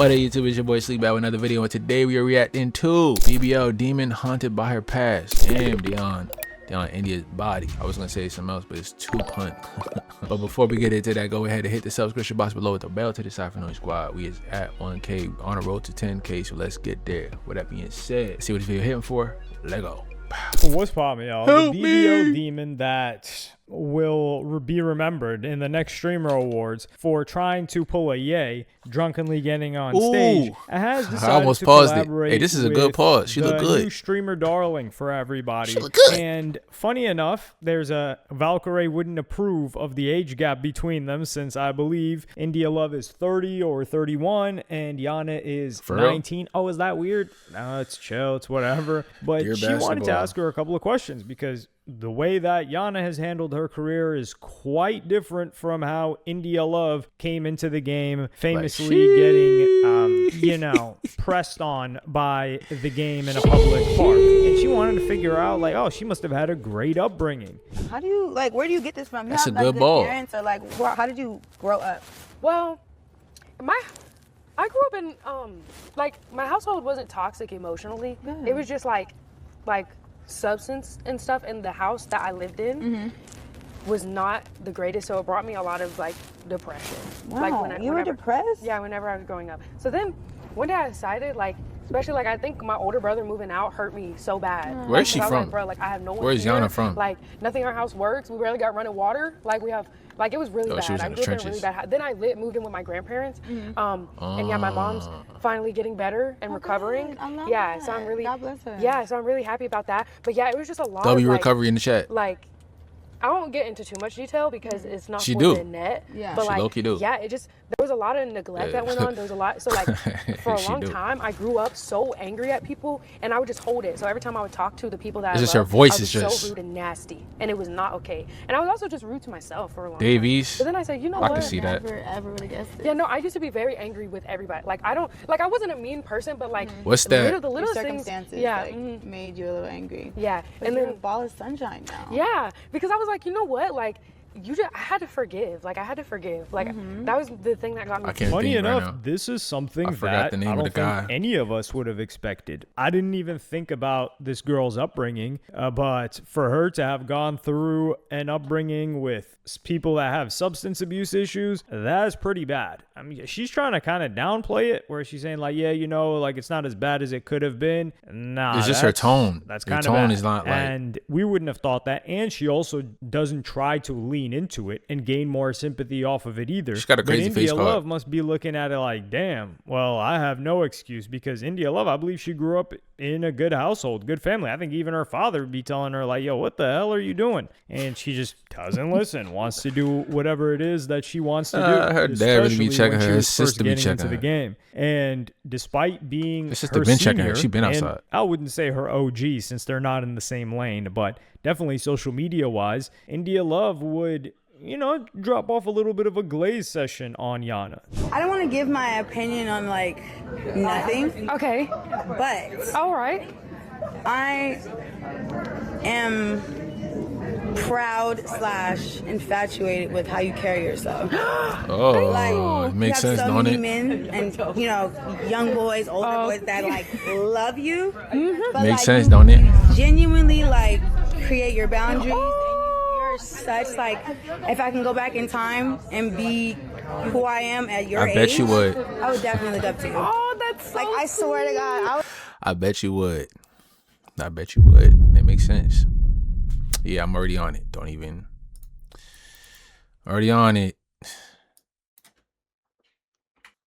What up, YouTube? It's your boy Sleep back with another video, and today we are reacting to BBL Demon Haunted by Her Past. Damn, Dion India's body. I was gonna say something else, but it's too punt. But before we get into that, go ahead and hit the subscription box below with the bell to the side for Noise Squad. We is at 1K on a road to 10K, so let's get there. With that being said, let's see what this video hitting for. Let go. What's poppin', y'all? The BBL demon that will be remembered in the next streamer awards for trying to pull a yay, drunkenly getting on stage, has decided I almost to paused it. collaborate Hey, this is a good pause. She look good. New streamer darling for everybody. She look good. And funny enough, there's a Valkyrae wouldn't approve of the age gap between them, since I believe India Love is 30 or 31 and Yana is 19. Oh, is that weird? No, it's chill. It's whatever. But she wanted to ask her a couple of questions because the way that Yana has handled her career is quite different from how India Love came into the game, famously getting, pressed on by the game in a public park. And she wanted to figure out, like, oh, she must have had a great upbringing. How do you, like, where do you get this from? You That's have, a good ball. Parents, or, like, how did you grow up? Well, I grew up in, my household wasn't toxic emotionally. Good. It was just, like, substance and stuff in the house that I lived in was not the greatest, so it brought me a lot of depression. Wow, you were depressed? Yeah, whenever I was growing up. So then one day I decided, especially I think my older brother moving out hurt me so bad. Where's she from? Bro, I have no one. Where's Yana from? Nothing in our house works. We barely got running water. We have it was really bad. She was in the trenches. Really bad. Then I moved in with my grandparents. And yeah, my mom's finally getting better and recovering. Good. I love yeah, that. so I'm really God bless her. Yeah, so I'm really happy about that. But yeah, it was just a lot W of recovery in the chat. I won't get into too much detail because it's not She for do. the net. Yeah. But She low-key do. yeah, there was a lot of neglect that went on. There was a lot. So for a She long do. time, I grew up so angry at people, and I would just hold it. So every time I would talk to the people that It's I just her loved, voice I was is just so rude and nasty, and it was not okay. And I was also just rude to myself for a long Davies. time. But then I said, you know I what? can see that. Never ever would have guessed it. Yeah, no, I used to be very angry with everybody. I wasn't a mean person, but What's that? the little things. Circumstances made you a little angry. Yeah, But and you're then a ball of sunshine now. yeah, because I was like, you know what, I had to forgive. I had to forgive. That was the thing that got me. I can't Funny think right enough, now. this is something I forgot that the name I of don't the guy. think any of us would have expected. I didn't even think about this girl's upbringing, but for her to have gone through an upbringing with people that have substance abuse issues, that is pretty bad. I mean, she's trying to kind of downplay it, where she's saying it's not as bad as it could have been. Nah, It's just her tone. That's Her kind of tone bad. is not and we wouldn't have thought that. And she also doesn't try to lean into it and gain more sympathy off of it either. She's got a crazy but face India card. Love must be looking at it like, damn, well, I have no excuse, because India Love, I believe she grew up in a good household, good family. I think even her father would be telling her yo, what the hell are you doing? And she just doesn't listen, wants to do whatever it is that she wants to do. Her dad really be especially checking when she her. His was first sister be getting into checking the her. game. And despite being His sister her been checking her. senior, She been and outside. I wouldn't say her OG since they're not in the same lane, but definitely social media wise, India Love would drop off a little bit of a glaze session on Yana. I don't want to give my opinion on nothing, Okay. but All right. I am proud / infatuated with how you carry yourself. Oh, it makes sense, you have so don't many it? men and young boys, older boys that love you. But, Makes sense, don't it? Genuinely create your boundaries. And you're such if I can go back in time and be who I am at your age, I bet you would. I would definitely look up to you. Oh, that's so I swear to God, I bet you would. I bet you would. That makes sense. Yeah, I'm already on it. Don't even. Already on it.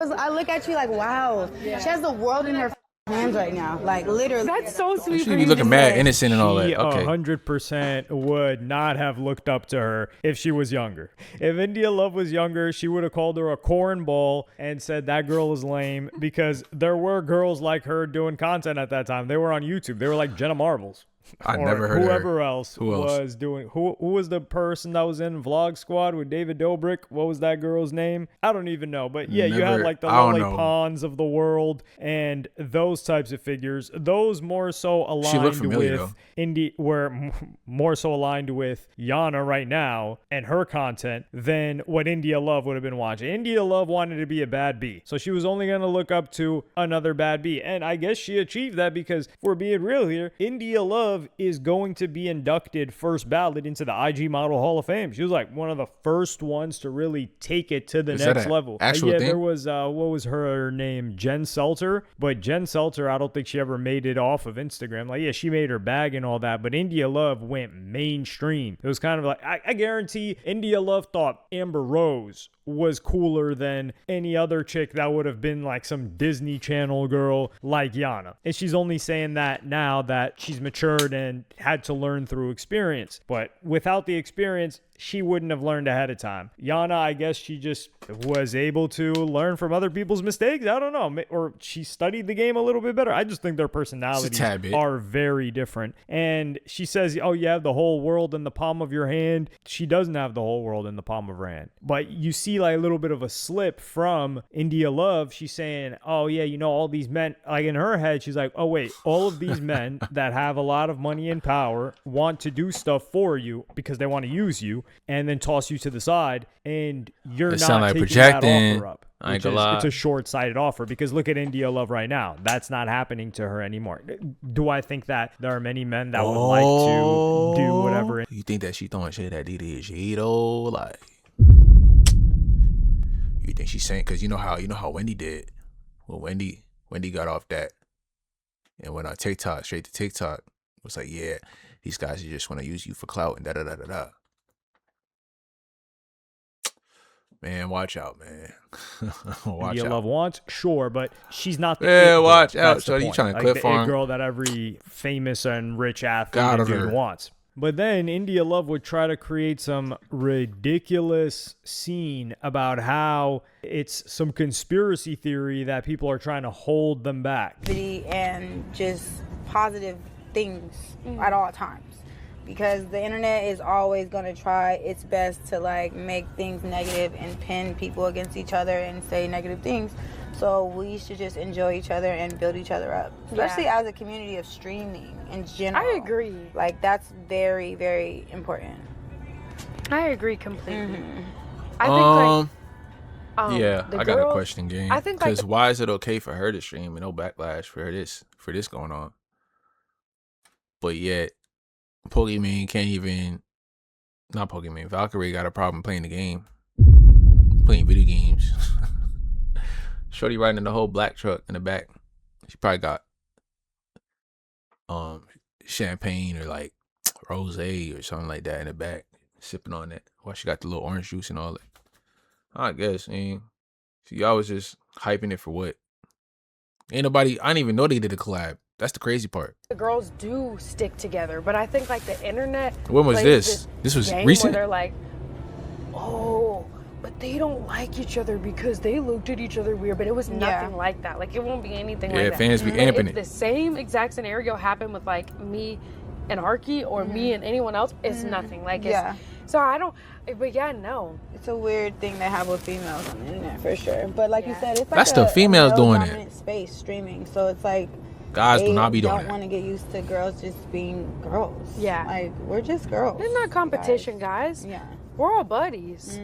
I look at you wow, she has the world in her hands right now, literally. That's so sweet. She for be you looking to mad say. innocent and all that. She Okay. 100% would not have looked up to her if she was younger. If India Love was younger, she would have called her a cornball and said that girl is lame, because there were girls like her doing content at that time. They were on YouTube. They were like Jenna Marbles. I or never heard whoever of her. else Who else? was doing. Who was the person that was in Vlog Squad with David Dobrik? What was that girl's name? I don't even know. But yeah, you had Never- like the I don't Lily know. Pons of the world and those types of figures. Those more so She looked aligned familiar, with though. indie, were more so aligned with Yana right now and her content than what India Love would have been watching. India Love wanted to be a bad B, so she was only going to look up to another bad B, and I guess she achieved that because if we're being real here, India Love is going to be inducted first ballot into the IG Model Hall of Fame. She was like one of the first ones to really take it to the Is that next an level. actual yeah, thing? there was what was her name? Jen Selter, but Jen Selter, I don't think she ever made it off of Instagram. Like, yeah, she made her bag and all that, but India Love went mainstream. It was kind of like I guarantee India Love thought Amber Rose was cooler than any other chick that would have been like some Disney Channel girl like Yana. And she's only saying that now that she's matured and had to learn through experience. But without the experience, she wouldn't have learned ahead of time. Yana, I guess she just was able to learn from other people's mistakes. I don't know. Or she studied the game a little bit better. I just think their personalities tad bit. are very different. And she says, oh, you have the whole world in the palm of your hand. She doesn't have the whole world in the palm of her hand. But you see like a little bit of a slip from India Love. She's saying, oh, yeah, you know, all these men, like in her head, she's like, oh, wait, all of these men that have a lot of money and power want to do stuff for you because they want to use you and then toss you to the side, and you're It not sound like taking projecting. that offer up. I ain't Which gonna is, lie. it's a short-sighted offer because look at India Love right now. That's not happening to her anymore. Do I think that there are many men that would like to do whatever? You think that she throwing shit at DD though? Like, you think she's saying? Because you know how Wendy did. Well, Wendy got off that and went on TikTok, straight to TikTok. Was like, yeah, these guys just want to use you for clout and da da da da da. Man, watch out, man. Watch India out. Love wants, sure, but she's not the Yeah, it girl. watch out. That's the So you point. trying to like clip the farm? it girl that every famous and rich athlete Got and her. dude wants. But then India Love would try to create some ridiculous scene about how it's some conspiracy theory that people are trying to hold them back. And just positive things at all times, because the internet is always going to try its best to like make things negative and pin people against each other and say negative things. So we should just enjoy each other and build each other up, especially as a community of streaming in general. I agree. Like, that's very, very important. I agree completely. I think Yeah, the I got a girls- question, game. I think, like, Because why is it okay for her to stream and no backlash for this going on? But yet, Pokemon can't even. Not Pokemon. Valkyrie got a problem playing the game, playing video games. Shorty riding in the whole black truck in the back. She probably got champagne or like rosé or something like that in the back, sipping on that. While she got the little orange juice and all that. I guess, man. So y'all was just hyping it for what? Ain't nobody. I didn't even know they did a collab. That's the crazy part. the girls do stick together, but I think like the internet. When was plays this? This was game recent? Where they're like, oh, but they don't like each other because they looked at each other weird. But it was nothing like that. Like, it won't be anything Yeah, like that. fans be But amping if it. the same exact scenario happened with like me and Arky or me and anyone else, it's nothing. Like, it's, so I don't. But yeah, no. It's a weird thing to have with females on the internet for sure. But like you said, it's like That's the females doing it. dominant space streaming. So it's like Guys they do not be doing don't that. want to get used to girls just being girls. Yeah. Like, we're just girls. It's not competition, guys. Yeah. We're all buddies.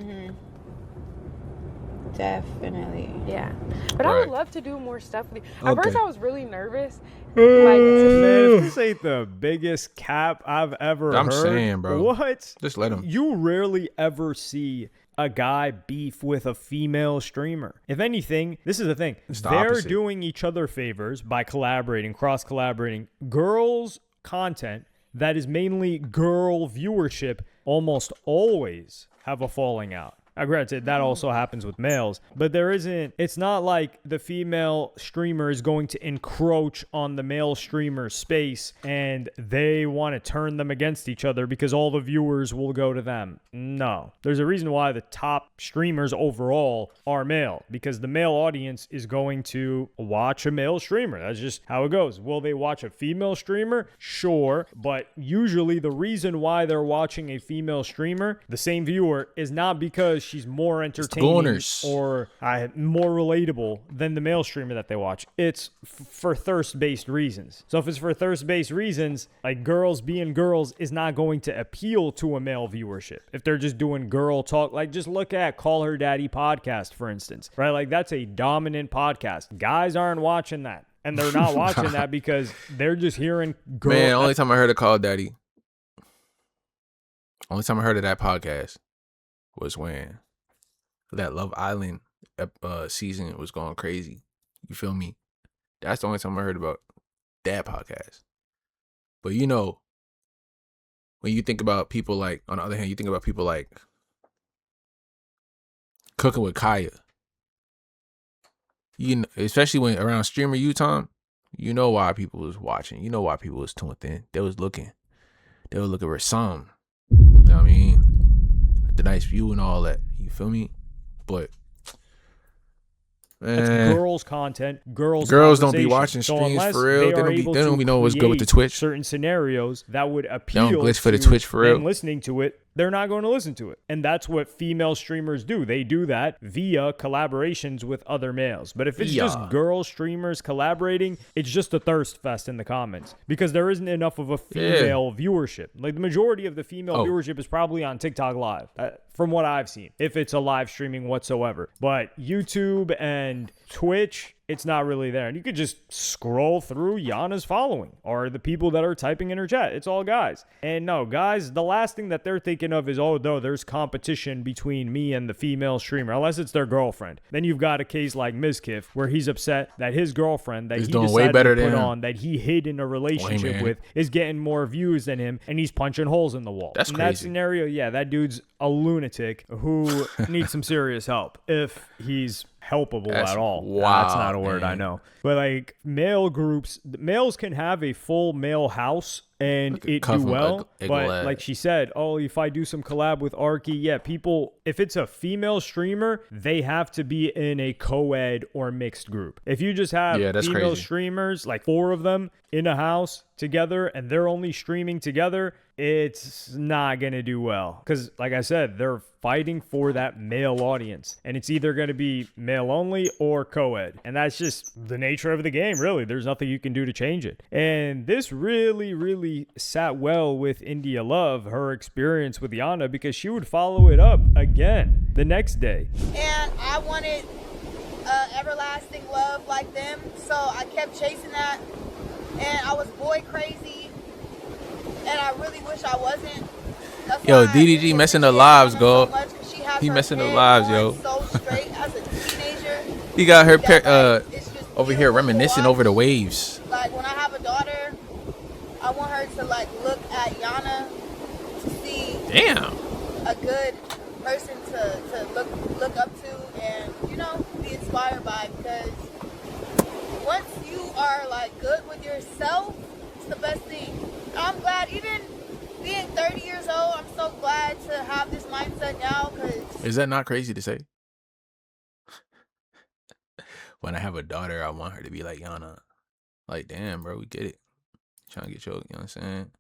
Definitely. Yeah. But I would Right. love to do more stuff with you. At Okay. first, I was really nervous. Man, if this ain't the biggest cap I've ever I'm heard. saying, bro. What? Just let 'em. You rarely ever see a guy beef with a female streamer. If anything, this is the thing. It's the They're opposite. doing each other favors by collaborating, cross-collaborating. Girls' content that is mainly girl viewership almost always have a falling out. Granted, that also happens with males, but it's not like the female streamer is going to encroach on the male streamer space and they want to turn them against each other because all the viewers will go to them. No. There's a reason why the top streamers overall are male, because the male audience is going to watch a male streamer. That's just how it goes. Will they watch a female streamer? Sure, but usually the reason why they're watching a female streamer, the same viewer, is not because she's more entertaining or more relatable than the male streamer that they watch. It's for thirst-based reasons. So if it's for thirst-based reasons, like girls being girls is not going to appeal to a male viewership. If they're just doing girl talk, like just look at Call Her Daddy podcast, for instance, right? Like that's a dominant podcast. Guys aren't watching that. And they're not watching that because they're just hearing girl. Man, only time I heard of Call Daddy, only time I heard of that podcast was when that Love Island season was going crazy. You feel me? That's the only time I heard about that podcast. But you know, when you think about people like, on the other hand, you think about people like Cooking with Kaya. You know, especially when around streamer time, you know why people was watching. You know why people was tuned in. They was looking. They were looking for some. You know what I mean? The nice view and all that. You feel me? But it's girls' content. Girls don't be watching streams for real. They don't be know what's good with the Twitch. Certain scenarios that would appeal. They don't glitch for the Twitch for real. And listening to it, they're not going to listen to it. And that's what female streamers do. They do that via collaborations with other males. But if it's just girl streamers collaborating, it's just a thirst fest in the comments because there isn't enough of a female viewership. Like the majority of the female viewership is probably on TikTok Live, from what I've seen, if it's a live streaming whatsoever. But YouTube and Twitch, it's not really there. And you could just scroll through Yana's following or the people that are typing in her chat. It's all guys. And no, guys, the last thing that they're thinking of is, oh, no, there's competition between me and the female streamer, unless it's their girlfriend. Then you've got a case like Mizkif, where he's upset that his girlfriend that he decided way better to put on, that he hid in a relationship with, is getting more views than him, and he's punching holes in the wall. That's crazy. In that scenario, yeah, that dude's a lunatic who needs some serious help if he's helpable at all. Wow, that's not a word, I know. But like male groups, males can have a full male house and it do well. But like she said, oh, if I do some collab with Arky, yeah, people, if it's a female streamer, they have to be in a co-ed or mixed group. If you just have female streamers, like 4 of them in a house together and they're only streaming together, it's not going to do well. Because like I said, they're fighting for that male audience. And it's either going to be male only or co-ed. And that's just the nature of the game, really. There's nothing you can do to change it. And this really, really sat well with India Love, her experience with Yana, because she would follow it up again the next day. And I wanted everlasting love like them. So I kept chasing that. And I was boy crazy. And I really wish I wasn't. Yo, DDG messing the lives, go. He messing the lives, yo. So straight as a teenager. He got her over here reminiscing over the waves. Like when I have a daughter, I want her to like look at Yana to see a good person to look up to and, you know, be inspired by, because once you are like good with yourself, it's the best thing. I'm glad, even being 30 years old, I'm so glad to have this mindset now. Cause is that not crazy to say? When I have a daughter, I want her to be like Yana. Like, damn, bro, we get it. Trying to get you know what I'm saying?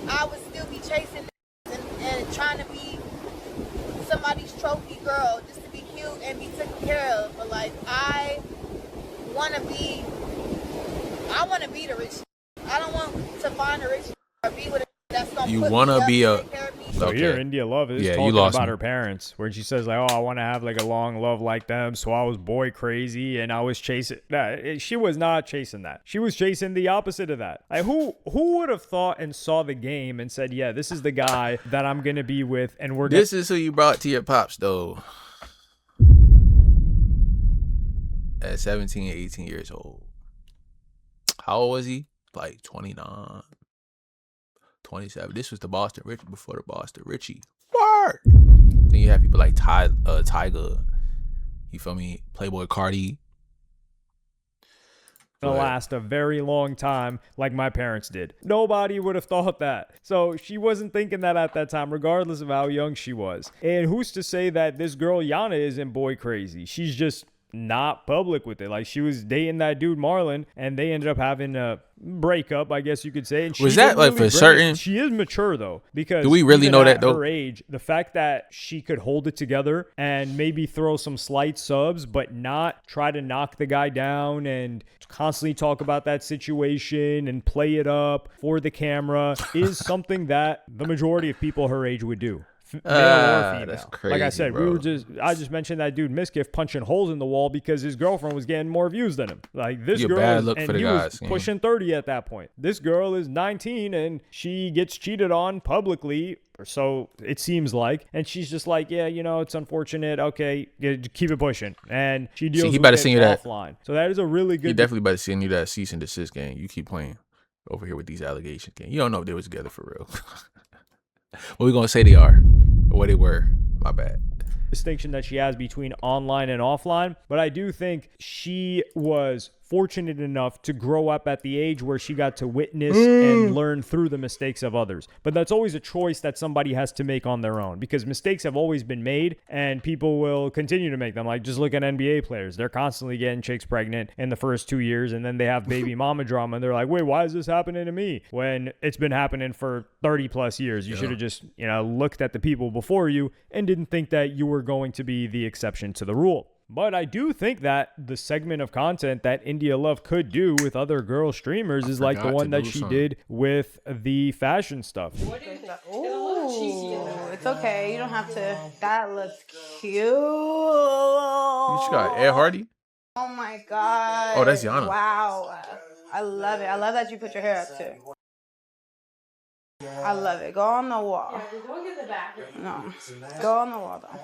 I would still be chasing and trying to be somebody's trophy girl just to be cute and be taken care of. But like, I want to be the rich. I don't want to find a rich or be with a that's gonna you put want to be a So here, India Love is talking about her parents, where she says like, "Oh, I want to have like a long love like them." So I was boy crazy, and I was chasing. Nah, she was not chasing that. She was chasing the opposite of that. Like, who would have thought and saw the game and said, "Yeah, this is the guy that I'm gonna be with," and we're. This is who you brought to your pops, though. At 17, 18 years old. How old was he? Like 29. 27. This was the Boston Richie before the Boston Richie. Word! are. Then you have people like Tyga, you feel me, Playboy Cardi. Gonna last a very long time like my parents did. Nobody would have thought that. So she wasn't thinking that at that time, regardless of how young she was. And who's to say that this girl Yana isn't boy crazy? She's just not public with it. Like, she was dating that dude Marlon, and they ended up having a breakup, I guess you could say. And was that like for certain? She is mature though, because do we really know that though? Her age, the fact that she could hold it together and maybe throw some slight subs, but not try to knock the guy down and constantly talk about that situation and play it up for the camera is something that the majority of people her age would do. Male or female. That's crazy, like I said, bro. I just mentioned that dude Miskiff punching holes in the wall because his girlfriend was getting more views than him. Like, this girl bad is, look and for the he guys, was pushing 30 at that point. This girl is 19 and she gets cheated on publicly, or so it seems like, and she's just like, yeah, you know, it's unfortunate. Okay, keep it pushing, and she deals with it offline. So that is a really good. He definitely better send you that cease and desist game. You keep playing over here with these allegations game. You don't know if they were together for real. What we gonna say they are, or what they were. My bad. Distinction that she has between online and offline, but I do think she was fortunate enough to grow up at the age where she got to witness and learn through the mistakes of others. But that's always a choice that somebody has to make on their own, because mistakes have always been made and people will continue to make them. Like, just look at NBA players. They're constantly getting chicks pregnant in the first 2 years, and then they have baby mama drama, and they're like, wait, why is this happening to me? When it's been happening for 30 plus years. You should have just, looked at the people before you and didn't think that you were going to be the exception to the rule. But I do think that the segment of content that India Love could do with other girl streamers is like the one that she did with the fashion stuff. Ooh, it's okay. You don't have to. That looks cute. You just got Ed Hardy? Oh my God. Oh, that's Yana. Wow. I love it. I love that you put your hair up too. I love it. Go on the wall. Yeah, go get the back. No. Go on the wall though.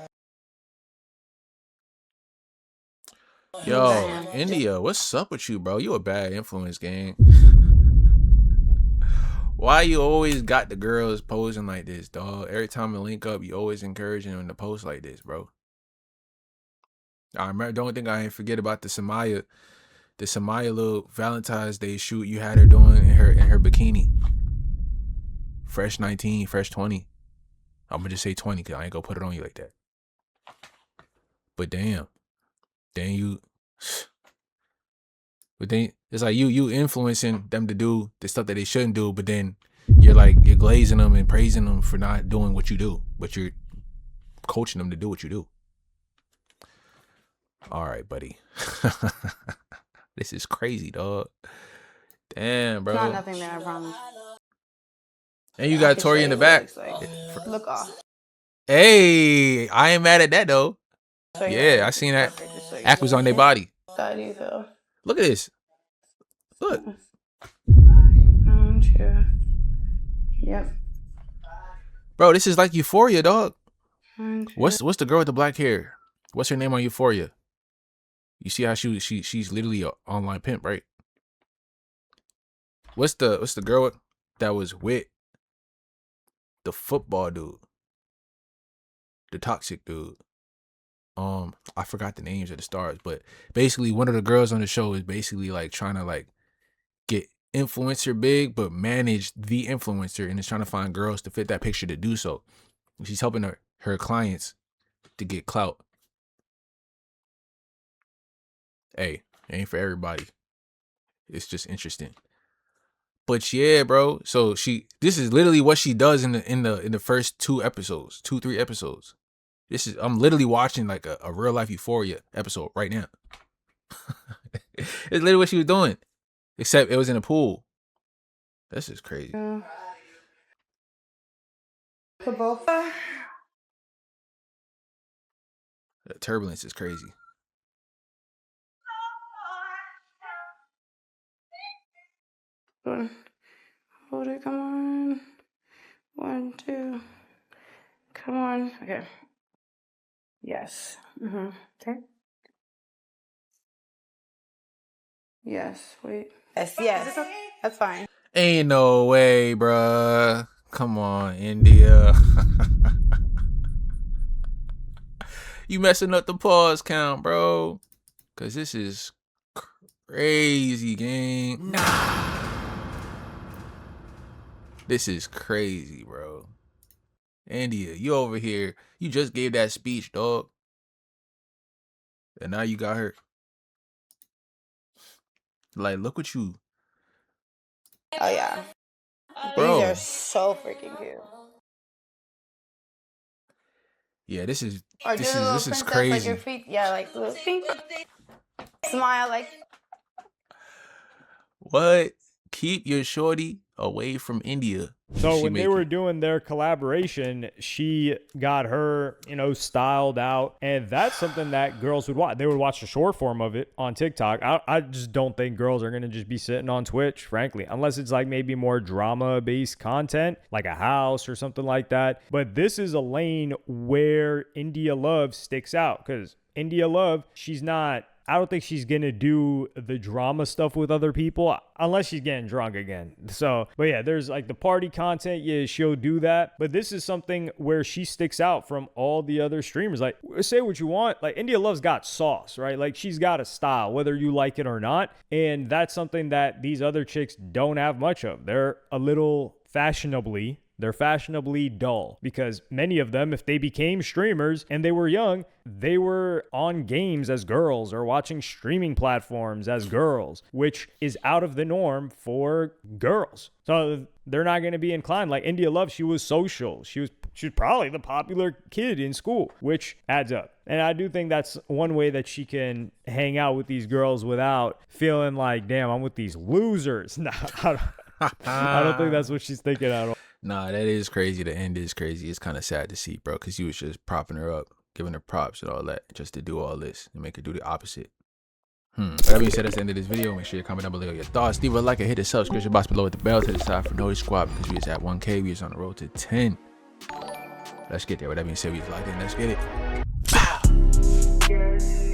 Yo, India, what's up with you, bro? You a bad influence, gang. Why you always got the girls posing like this, dog? Every time we link up, you always encouraging them to post like this, bro. I remember, don't think I ain't forget about the Samaya little Valentine's Day shoot you had her doing in her bikini. Fresh 19, fresh 20. I'm gonna just say 20 because I ain't gonna put it on you like that. But damn. Then you, but then it's like you influencing them to do the stuff that they shouldn't do, but then you're glazing them and praising them for not doing what you do, but you're coaching them to do what you do. All right, buddy. This is crazy, dog. Damn, bro. It's not nothing there, I promise. And you got Tori in the back. Look off. Hey, I ain't mad at that though. So yeah, I seen that. Act was on their body. How do you feel? Look at this. Look. True. Yep. Bro, this is like Euphoria, dog. What's the girl with the black hair? What's her name on Euphoria? You see how she's literally an online pimp, right? What's the girl that was with the football dude? The toxic dude. I forgot the names of the stars, but basically one of the girls on the show is basically like trying to like get influencer big, but manage the influencer, and is trying to find girls to fit that picture to do so. And she's helping her clients to get clout. Hey, it ain't for everybody. It's just interesting. But yeah, bro. So this is literally what she does in the first 3 episodes. I'm literally watching like a real life Euphoria episode right now. It's literally what she was doing. Except it was in a pool. This is crazy. For both. The turbulence is crazy. Hold it, come on. 1, 2. Come on. Okay. Yes. Okay. Yes. Wait. Yes. That's fine. Ain't no way, bruh. Come on, India. You messing up the pause count, bro. Cause this is crazy, gang. Nah. This is crazy, bro. India, you over here. You just gave that speech, dog. And now you got her. Like, look what you. Oh yeah. Bro. These are so freaking cute. Yeah, this is Or this do the little is princess, crazy. like your feet, yeah, like little feet. Smile like. What? Keep your shorty away from India. So She when they make were it. doing their collaboration, she got her, styled out. And that's something that girls would watch. They would watch the short form of it on TikTok. I just don't think girls are going to just be sitting on Twitch, frankly, unless it's like maybe more drama-based content, like a house or something like that. But this is a lane where India Love sticks out because India Love, I don't think she's going to do the drama stuff with other people unless she's getting drunk again. So, but yeah, there's like the party content. Yeah, she'll do that. But this is something where she sticks out from all the other streamers. Like, say what you want. Like, India Love's got sauce, right? Like, she's got a style, whether you like it or not. And that's something that these other chicks don't have much of. They're a little fashionably dull because many of them, if they became streamers and they were young, they were on games as girls or watching streaming platforms as girls, which is out of the norm for girls. So they're not going to be inclined. Like India Love, she was social. She was probably the popular kid in school, which adds up. And I do think that's one way that she can hang out with these girls without feeling like, damn, I'm with these losers. Nah, I don't think that's what she's thinking at all. Nah, that is crazy. The end is crazy. It's kind of sad to see, bro, because you was just propping her up, giving her props and all that, just to do all this and make her do the opposite. But that being said, that's the end of this video. Make sure you comment down below your thoughts. Leave a like and hit the subscription box below with the bell to the side for Notice Squad because we just at 1K. We just on the road to 10. Let's get there. With that being said, we just locked in. Let's get it. Bow.